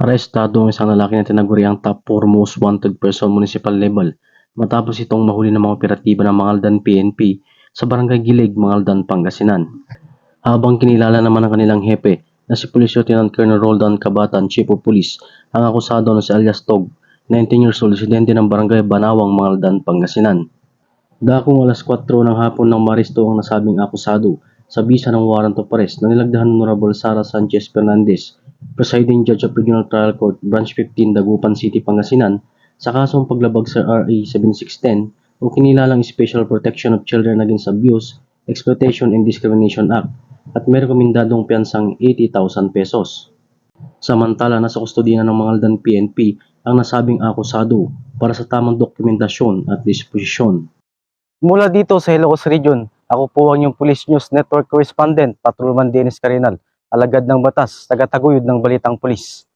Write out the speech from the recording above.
Arestado ang isang lalaki na tinaguriang top 4 most wanted person municipal level matapos itong mahuli ng mga operatiba ng Mangaldan PNP sa Barangay Gilig, Mangaldan, Pangasinan. Habang kinilala naman ang kanilang hepe na si Police Lieutenant Colonel Roldan Cabatan, Chief of Police, ang akusado na si alias Tog, 19 years old, residente ng Barangay Banawang, Mangaldan, Pangasinan. Dakong alas 4 ng hapon nang maristo ang nasabing akusado sa bisa ng warrant of arrest na nilagdahan ng Honorable Sara Sanchez Fernandez, Presiding Judge of Regional Trial Court, Branch 15, Dagupan City, Pangasinan, sa kasong paglabag sa RA 7610 o kinilalang Special Protection of Children Against Abuse, Exploitation and Discrimination Act at may rekomendadong piyansang 80,000 pesos. Samantala, nasa kustodiya ng Mangaldan PNP ang nasabing akusado para sa tamang dokumentasyon at disposisyon. Mula dito sa Ilocos Region, ako po ang inyong Police News Network Correspondent, Patrolman Dennis Carinal, alagad ng batas, tagataguyod ng Balitang Pulis.